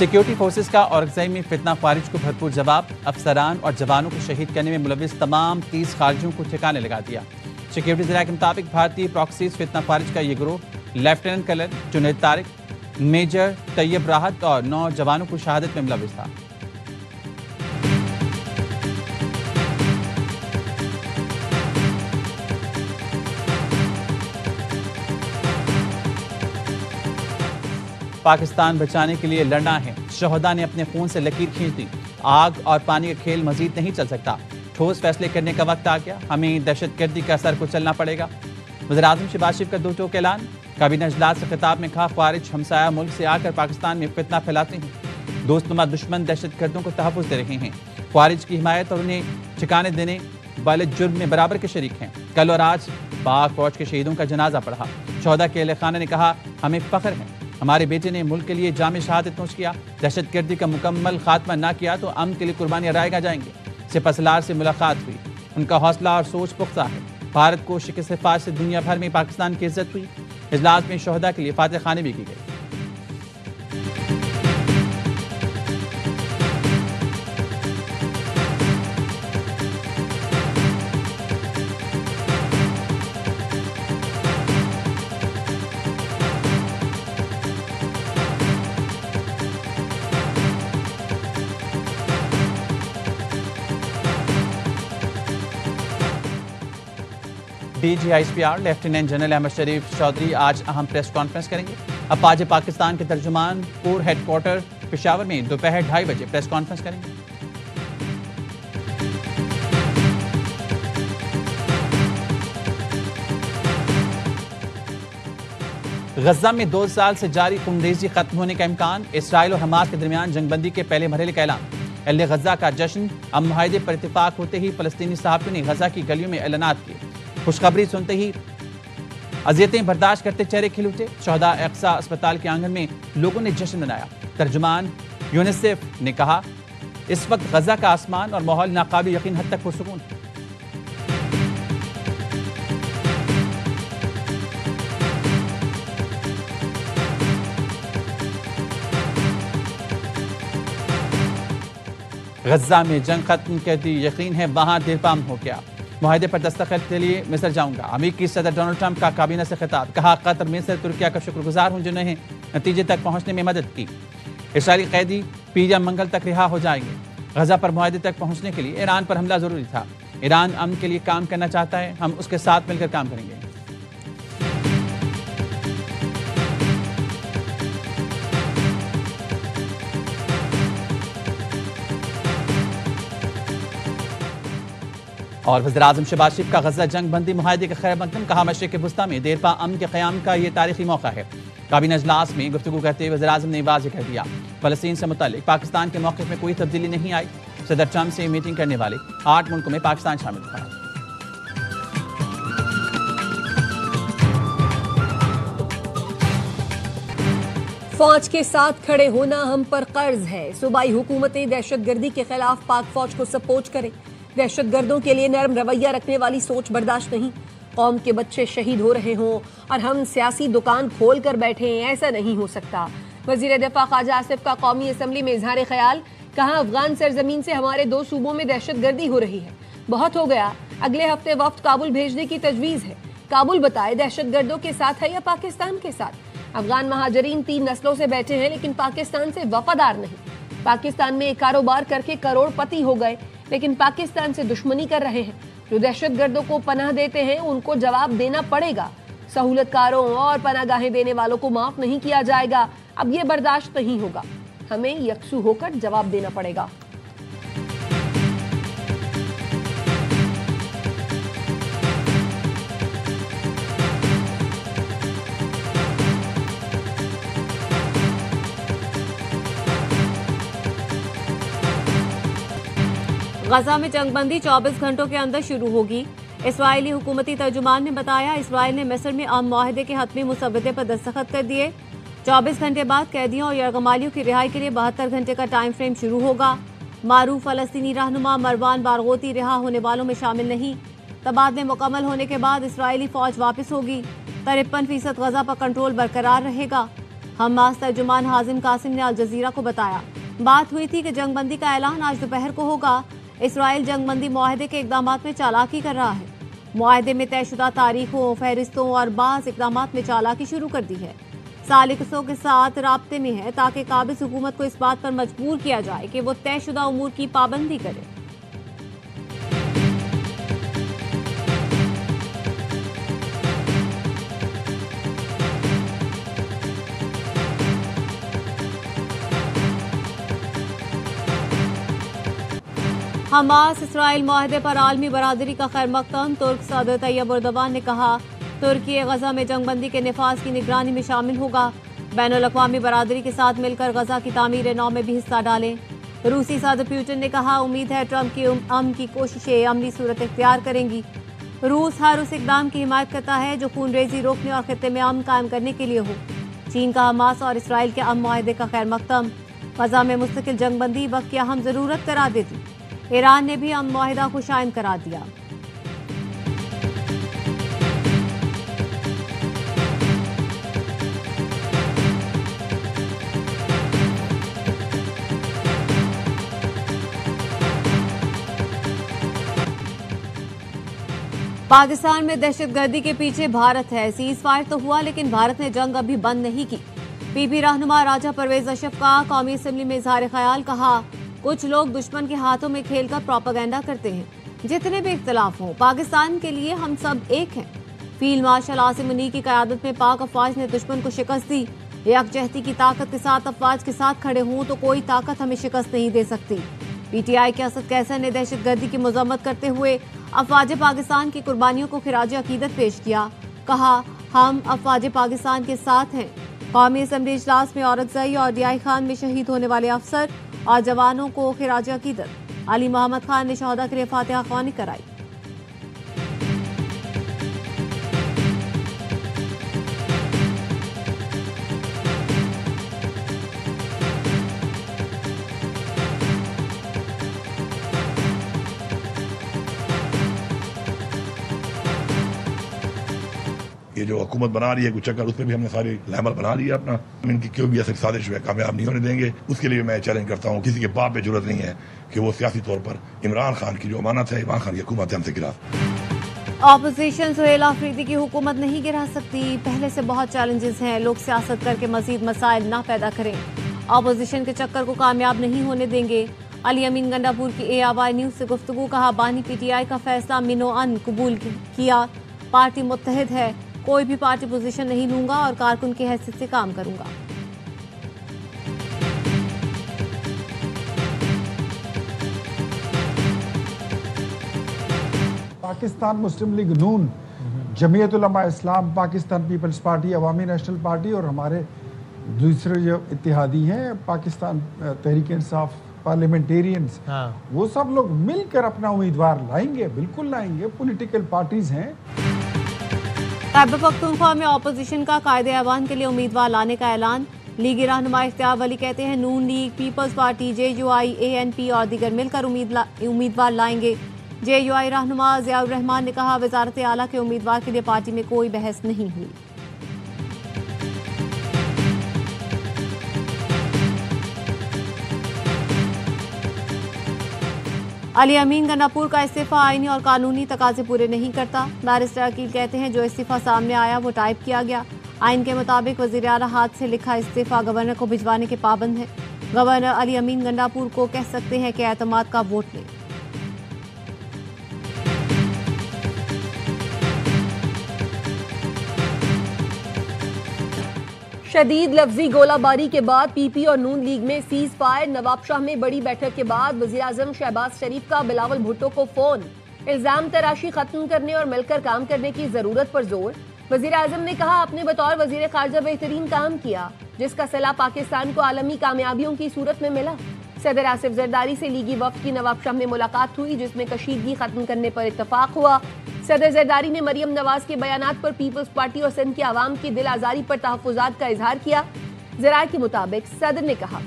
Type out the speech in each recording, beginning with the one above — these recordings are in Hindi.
सिक्योरिटी फोर्सेस का औरकज़ई में फितना खारिज को भरपूर जवाब। अफसरान और जवानों को शहीद करने में मुलविस तमाम 30 खारिजियों को ठिकाने लगा दिया। सिक्योरिटी ज़राए के मुताबिक भारतीय प्रॉक्सीज फितना खारिज का ये गिरोह lieutenant colonel Junaid Tariq, major Tayyab Rahat और 9 जवानों को शहादत में मुलविस था। पाकिस्तान बचाने के लिए लड़ना है। शोहदा ने अपने खून से लकीर खींच दी। आग और पानी का खेल मजीद नहीं चल सकता। ठोस फैसले करने का वक्त आ गया। हमें दहशतगर्दी का असर को चलना पड़ेगा। वज़ीर-ए-आज़म शहबाज शरीफ का दो टोक ऐलान। काबीना इजलास से खिताब में कहा, खारिज हमसाया मुल्क से आकर पाकिस्तान में फितना फैलाते हैं। दोस्तनुमा दुश्मन दहशतगर्दों को तहफ़्फ़ुज़ दे रहे हैं। खारिज की हिमायत और उन्हें ठिकाने देने वाले जुर्म में बराबर के शरीक हैं। कल और आज पाक फौज के शहीदों का जनाजा पढ़ा। शोहदा के अहले खाना ने कहा, हमें फ़ख्र है, हमारे बेटे ने मुल्क के लिए जामे शहादत नोश किया। दहशतगर्दी का मुकम्मल खात्मा ना किया तो अमन के लिए कुर्बानियां रायगा जाएंगे। सिपहसालार से मुलाकात हुई। उनका हौसला और सोच पुख्ता है। भारत को शिकस्त फाज से दुनिया भर में पाकिस्तान की इज्जत हुई। इजलास में शोहदा के लिए फातिह खानी भी की गई। DGISPR लेफ्टिनेंट जनरल अहमद शरीफ चौधरी आज अहम प्रेस कॉन्फ्रेंस करेंगे। अपाजे पाकिस्तान के तर्जुमान कोर हेडक्वार्टर पेशावर में दोपहर 2:30 बजे प्रेस कॉन्फ्रेंस करेंगे। गजा में 2 साल से जारी खूनरेजी खत्म होने का इम्कान। इसराइल और हमास के दरमियान जंगबंदी के पहले मरहले का ऐलान। अहले गजा का जश्न। अब मुआहदे पर इत्तेफाक होते ही फलस्तीनी सहाफ़ियों ने गजा की गलियों में ऐलानात किए। खुशखबरी सुनते ही अजियतें बर्दाश्त करते चेहरे खिल उठे। शोहदा अक्सा अस्पताल के आंगन में लोगों ने जश्न मनाया। तर्जुमान यूनिसेफ ने कहा, इस वक्त गजा का आसमान और माहौल नाकाबिल यकीन हद तक पुरसुकून है। गजा में जंग खत्म कर दी, यकीन है वहां दिलपाम हो गया। मुआहदे पर दस्तखत के लिए मिस्र जाऊंगा। अमेरिकी सदर डोनाल्ड ट्रंप का काबीना से खिताब। कहा, कतर, मिस्र, तुर्किया का शुक्रगुजार हूं जिन्होंने नतीजे तक पहुंचने में मदद की। इसराइली कैदी पीजा मंगल तक रिहा हो जाएंगे। गजा पर मुआहदे तक पहुंचने के लिए ईरान पर हमला जरूरी था। ईरान अमन के लिए काम करना चाहता है, हम उसके साथ मिलकर काम करेंगे। और वज़ीर-ए-आज़म शहबाज शरीफ का गजा जंग बंदी मुआहदे का खैर मकदम। कहा, मशरिक़ वुस्ता में देरपा अमन के क़याम का ये तारीखी मौका है। काबीना इजलास में गुफ्तगू करते हुए वज़ीर-ए-आज़म ने वाज़ेह कर दिया, फ़लस्तीन से मुतल्लिक़ पाकिस्तान के मौक़िफ़ में कोई तब्दीली नहीं आई। सदर ट्रंप से मीटिंग करने वाले 8 मुल्कों में पाकिस्तान शामिल था। फौज के साथ खड़े होना हम पर कर्ज है। सूबाई हुकूमतें दहशतगर्दी के खिलाफ पाक फौज को सपोर्ट करें। दहशतगर्दों के लिए नरम रवैया रखने वाली सोच बर्दाश्त नहीं। कौम के बच्चे शहीद हो रहे हों और हम सियासी दुकान खोल कर बैठे हैं, ऐसा नहीं हो सकता। वजीर दिफा ख्वाजा आसिफ का कौमी असम्बली में इजहार ख्याल। कहा, अफगान सरजमीन से हमारे 2 सूबों में दहशतगर्दी हो रही है, बहुत हो गया। अगले हफ्ते वफ्द काबुल भेजने की तजवीज़ है। काबुल बताए दहशतगर्दों के साथ है या पाकिस्तान के साथ। अफगान महाजरीन 3 नस्लों से बैठे हैं लेकिन पाकिस्तान से वफादार नहीं। पाकिस्तान में कारोबार करके करोड़पति हो गए लेकिन पाकिस्तान से दुश्मनी कर रहे हैं। जो दहशतगर्दों को पनाह देते हैं उनको जवाब देना पड़ेगा। सहूलतकारों और पनागाहें देने वालों को माफ नहीं किया जाएगा। अब ये बर्दाश्त नहीं होगा, हमें यकसू होकर जवाब देना पड़ेगा। गजा में जंगबंदी 24 घंटों के अंदर शुरू होगी। इसराइली हुकूमती तर्जुमान ने बताया, इसराइल ने मिस्र में अमन मुआहदे के हतमी मुसव्वदे पर दस्तखत कर दिए। 24 घंटे बाद कैदियों और यरगमालियों की रिहाई के लिए 72 घंटे का टाइम फ्रेम शुरू होगा। मारूफ फलस्तीनी रहनुमा मरवान बारगोती रिहा होने वालों में शामिल नहीं। तबादले मुकम्मल होने के बाद इसराइली फौज वापस होगी। 53% गजा पर कंट्रोल बरकरार रहेगा। हमास तर्जुमान हाजिम कासिम ने अल जजीरा को बताया, बात हुई थी कि जंगबंदी का ऐलान आज दोपहर को होगा। इसराइल जंगबंदी मुआहदे के इकदामात में चालाकी कर रहा है। मुआहदे में तयशुदा तारीखों, फहरिस्तों और बाज़ इकदामात में चालाकी शुरू कर दी है। सालिकसों के साथ राब्ते में है ताकि काबिज हुकूमत को इस बात पर मजबूर किया जाए कि वो तयशुदा उमूर की पाबंदी करे। हमास इसराइल मुआहदे पर आलमी बरादरी का खैर मकदम। तुर्क सदर तैयब एर्दोगान ने कहा, तुर्की गजा में जंगबंदी के निफाज की निगरानी में शामिल होगा। बैनुल अक़वामी बरादरी के साथ मिलकर गजा की तामीर नौ में भी हिस्सा डालें। रूसी सदर पुतिन ने कहा, उम्मीद है ट्रंप की अमन की कोशिशें अमली सूरत इख्तियार करेंगी। रूस हर उस इकदाम की हिमायत करता है जो खूनरेजी रोकने और खित्ते में अमन कायम करने के लिए हो। चीन का हमास और इसराइल के अमन मुआहदे का खैर मकदम। गजा में मुस्तकिल जंगबंदी वक्त की अहम जरूरत करार देती। ईरान ने भी अमन मुआहदा को शाइन करार दिया। पाकिस्तान में दहशतगर्दी के पीछे भारत है। सीज फायर तो हुआ लेकिन भारत ने जंग अभी बंद नहीं की। पीपी रहनुमा राजा परवेज अशरफ का कौमी असम्बली में इजहार ख्याल, कहा कुछ लोग दुश्मन के हाथों में खेलकर प्रोपेगेंडा करते हैं। जितने भी इख्तलाफ हों, पाकिस्तान के लिए हम सब एक हैं। फील्ड मार्शल आसिम मुनीर की क़यादत में पाक अफवाज ने दुश्मन को शिकस्त दी। यकजहती की ताकत के साथ अफवाज के साथ खड़े हों तो कोई ताकत हमें शिकस्त नहीं दे सकती। पीटीआई के असद कैसर ने दहशतगर्दी की मजम्मत करते हुए अफवाज पाकिस्तान की कुर्बानियों को खिराज अकीदत पेश किया। कहा, हम अफवाज पाकिस्तान के साथ हैं। कौमी असम्बली इजलास में औरकजई और डियाई खान में शहीद होने वाले अफसर और जवानों को खिराज अकीदत। अली मोहम्मद खान ने शहदा के लिए फातिहा ख्वानी कराई। ये जो हुकूमत बना रही है कुछ चक्कर, उसमें भी हमने सारी लहमल बना लिया अपना। हम इनकी क्यों भी ऐसी साजिश है कामयाब नहीं होने देंगे। उसके लिए मैं चैलेंज करता हूँ, किसी के बाप पे जरूरत नहीं है कि वो सियासी तौर पर इमरान खान की जो अमानत है, इमरान खान की हुकूमत है, हमसे गिरा। ऑपोजिशन सुहेल आफरीदी की हुकूमत नहीं गिरा सकती। पहले से बहुत चैलेंजेस हैं। लोग सियासत करके मजीद मसाइल ना पैदा करें। ऑपोजिशन के चक्कर को कामयाब नहीं होने देंगे। अली अमीन गंडापुर की ARY न्यूज से गुफ्तगू, कहा बानी PTI का फैसला मिनोअन कबूल किया। पार्टी मुत्तहिद है, कोई भी पार्टी पोजीशन नहीं लूंगा और कारकुन की हैसियत से काम करूंगा। पाकिस्तान मुस्लिम लीग नून, जमीयत उलमा इस्लाम, पाकिस्तान पीपल्स पार्टी, अवामी नेशनल पार्टी और हमारे दूसरे जो इत्तेहादी हैं पाकिस्तान तहरीक इंसाफ पार्लियामेंटेरियंस, वो सब लोग मिलकर अपना उम्मीदवार लाएंगे। बिल्कुल लाएंगे। पॉलिटिकल पार्टीज हैं। खैबर पख्तूनख्वा में ऑपोजिशन का कायदे ऐवान के लिए उम्मीदवार लाने का ऐलान। लीगी रहनुमा इख्तियार वली कहते हैं, Noon league, peoples party, JUI, ANP और दीगर मिलकर उम्मीदवार लाएंगे। JUI रहनुमा ज़ियाउर रहमान ने कहा, वजारत आला के उम्मीदवार के लिए पार्टी में कोई बहस नहीं हुई। अली अमीन गंडापुर का इस्तीफा आईनी और कानूनी तकाजे पूरे नहीं करता। बैरिस्टर अकील कहते हैं, जो इस्तीफा सामने आया वो टाइप किया गया। आइन के मुताबिक वज़ीर आला हाथ से लिखा इस्तीफा गवर्नर को भिजवाने के पाबंद है। गवर्नर अली अमीन गंडापुर को कह सकते हैं कि एतमाद का वोट लें। शदीद लफ्जी गोलाबारी के बाद पीपी और नून लीग में सीज फायर। नवाब शाह में बड़ी बैठक के बाद वजीर आजम शहबाज शरीफ का बिलावल भुट्टो को फोन। इल्जाम तराशी खत्म करने और मिलकर काम करने की जरूरत पर जोर। वजीर आजम ने कहा, आपने बतौर वजीर खारजा बेहतरीन काम किया, जिसका सलाह पाकिस्तान को आलमी कामयाबियों की सूरत में मिला। सदर आसिफ जरदारी से लीगी वफ्द की नवाब शाह में मुलाकात हुई, जिसमें कशीदगी खत्म करने पर इत्तफाक हुआ। सदर जरदारी ने मरियम नवाज के बयानात पर पीपल्स पार्टी और सिंध के आवाम की दिल आजारी पर तहफ़्फ़ुज़ात का इजहार किया। ज़राए के मुताबिक सदर ने कहा,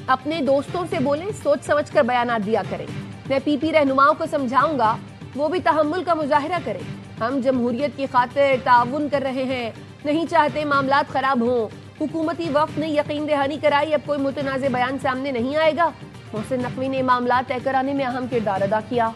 अपने दोस्तों से बोलें, सोच समझ कर बयानात दिया करें। मैं पीपी रहनुमाओं को समझाऊंगा, वो भी तहम्मुल का मुजाहिरा करें। हम जमहूरियत की खातिर ताउन कर रहे हैं, नहीं चाहते मामलात खराब हों। हुकूमती वफ्द ने यकीन दहानी कराई, अब कोई मुतनाज़ बयान सामने नहीं आएगा। मोहसिन नकवी ने मामला तय कराने में अहम किरदार अदा किया।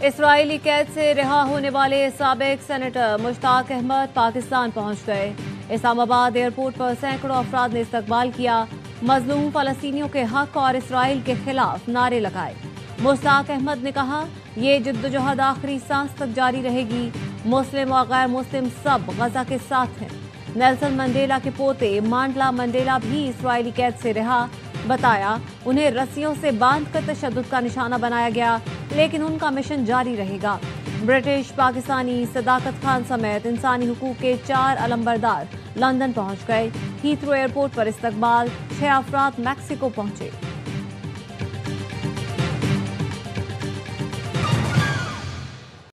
इस्राएली कैद से रिहा होने वाले साबिक सेनेटर मुश्ताक अहमद पाकिस्तान पहुंच गए। इस्लामाबाद एयरपोर्ट पर सैकड़ों अफराद ने इस्तकबाल किया। मजलूम फलस्तीनियों के हक और इसराइल के खिलाफ नारे लगाए। मुश्ताक अहमद ने कहा, ये जद्दोजहद आखिरी सांस तक जारी रहेगी। मुस्लिम और गैर मुस्लिम सब गजा के साथ हैं। नेल्सन मंडेला के पोते मांडला मंडेला भी इस्राएली कैद से रिहा। बताया, उन्हें रस्सियों से बांधकर तशद्दुद का निशाना बनाया गया, लेकिन उनका मिशन जारी रहेगा। ब्रिटिश, पाकिस्तानी, सदाकत खान समेत इंसानी हुकूक के 4 अलंबरदार लंदन पहुंच गए। हीथ्रो एयरपोर्ट पर इस्तकबाल, 6 अफराद मैक्सिको पहुंचे।